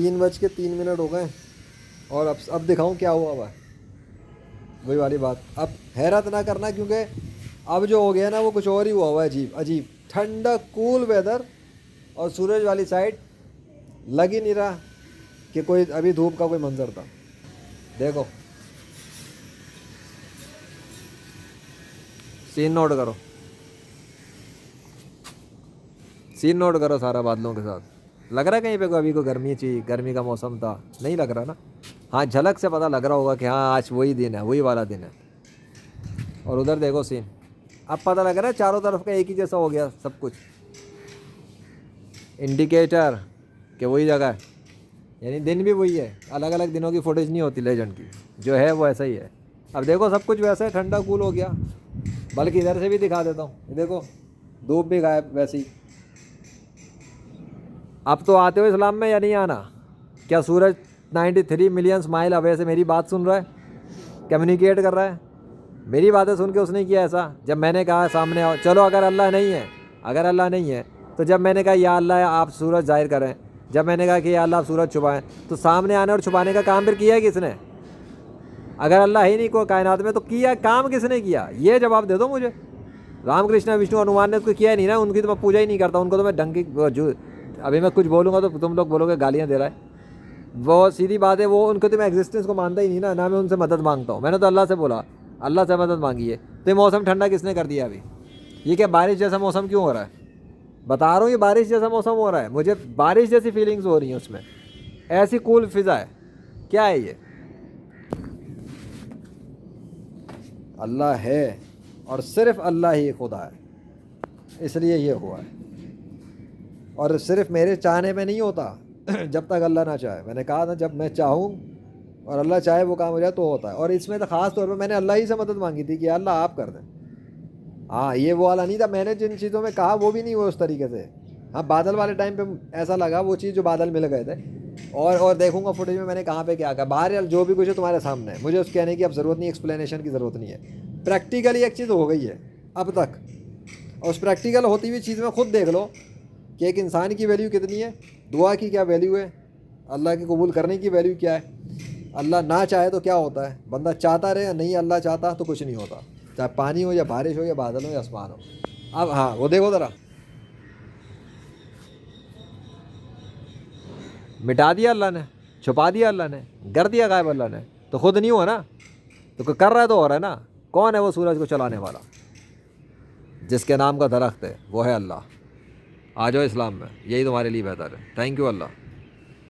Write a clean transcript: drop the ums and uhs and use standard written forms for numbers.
3:03 ہو گئے اور اب دکھاؤں کیا ہوا ہوا ہے. وہی والی بات. اب حیرت نہ کرنا کیونکہ اب جو ہو گیا نا وہ کچھ اور ہی ہوا ہوا ہے. عجیب عجیب ٹھنڈا کول ویدر اور سورج والی سائڈ لگ ہی نہیں رہا کہ کوئی ابھی دھوپ کا کوئی منظر تھا. دیکھو سین نوٹ کرو، سین نوٹ کرو سارا بادلوں کے ساتھ. لگ رہا ہے کہیں پہ کوئی ابھی کوئی گرمی کا موسم تھا؟ نہیں لگ رہا نا. ہاں جھلک سے پتہ لگ رہا ہوگا کہ ہاں آج وہی دن ہے، وہی والا دن ہے. اور ادھر دیکھو سین، اب پتہ لگ رہا ہے چاروں طرف کا ایک ہی جیسا ہو گیا سب کچھ. انڈیکیٹر کہ وہی جگہ ہے، یعنی دن بھی وہی ہے. الگ الگ دنوں کی فوٹیج نہیں ہوتی لیجنڈ کی، جو ہے وہ ایسا ہی ہے. اب دیکھو سب کچھ ویسا ہے، ٹھنڈا کول ہو گیا. بلکہ ادھر سے بھی دکھا دیتا ہوں، یہ دیکھو دھوپ بھی غائب ویسی. اب تو آتے ہو اسلام میں یا نہیں آنا؟ کیا سورج 93 ملین مائل اوے سے میری بات سن رہا ہے، کمیونیکیٹ کر رہا ہے؟ میری باتیں سن کے اس نے کیا ایسا. جب میں نے کہا سامنے آؤ، چلو اگر اللہ نہیں ہے تو جب میں نے کہا یا اللہ آپ سورج ظاہر کریں، جب میں نے کہا کہ یا اللہ آپ سورج چھپائیں، تو سامنے آنے اور چھپانے کا کام پھر کیا ہے کس نے؟ اگر اللہ ہی نہیں کوئی کائنات میں تو کیا کام کس نے کیا؟ یہ جواب دے دو مجھے. رام کرشنا وشنو ہنومان نے تو کیا ہی نہیں نا، ان کی تو میں پوجا ہی نہیں کرتا. ان کو تو میں ڈھنگ کی ابھی میں کچھ بولوں گا تو تم لوگ بولو گے گالیاں دے رہا ہے. وہ سیدھی بات ہے، وہ ان کو تو میں ایگزسٹنس کو مانتا ہی نہیں نا. میں ان سے مدد مانگتا ہوں. میں نے تو اللہ سے بولا، اللہ سے مدد مانگی ہے. تو یہ موسم ٹھنڈا کس نے کر دیا ابھی؟ یہ کہ بارش جیسا موسم کیوں ہو رہا ہے؟ بتا رہا ہوں یہ بارش جیسا موسم ہو رہا ہے. مجھے بارش جیسی فیلنگز ہو رہی ہیں اس میں، ایسی کول فضا ہے. کیا ہے یہ؟ اللہ ہے اور صرف اللہ ہی خدا ہے، اس لیے یہ ہوا ہے. اور صرف میرے چاہنے میں نہیں ہوتا جب تک اللہ نہ چاہے. میں نے کہا تھا جب میں چاہوں اور اللہ چاہے وہ کام ہو جائے تو ہوتا ہے. اور اس میں تو خاص طور پہ میں نے اللہ ہی سے مدد مانگی تھی کہ اللہ آپ کر دیں. ہاں یہ وہ والا نہیں تھا. میں نے جن چیزوں میں کہا وہ بھی نہیں ہوئے اس طریقے سے. ہاں بادل والے ٹائم پہ ایسا لگا وہ چیز جو بادل مل گئے تھے. اور دیکھوں گا فوٹیج میں نے کہاں پہ کیا کہا. بہرحال جو بھی کچھ ہے تمہارے سامنے ہے، مجھے اس کہنے کی اب ضرورت نہیں، ایکسپلینیشن کی ضرورت نہیں ہے. پریکٹیکلی ایک چیز ہو گئی ہے اب تک، اور اس پریکٹیکل ہوتی ہوئی چیز میں خود دیکھ لو کہ ایک انسان کی ویلیو کتنی ہے، دعا کی کیا ویلیو ہے، اللہ کے قبول کرنے کی ویلیو کیا ہے. اللہ نہ چاہے تو کیا ہوتا ہے؟ بندہ چاہتا رہے، نہیں اللہ چاہتا تو کچھ نہیں ہوتا، چاہے پانی ہو یا بارش ہو یا بادل ہو یا آسمان ہو. اب ہاں وہ دیکھو ذرا، مٹا دیا اللہ نے، چھپا دیا اللہ نے، کر دیا غائب اللہ نے. تو خود نہیں ہوا نا، تو کر رہا ہے تو ہو رہا ہے نا. کون ہے وہ سورج کو چلانے والا؟ جس کے نام کا درخت ہے وہ ہے اللہ. آ جاؤ اسلام میں، یہی تمہارے لیے بہتر ہے. Thank you Allah.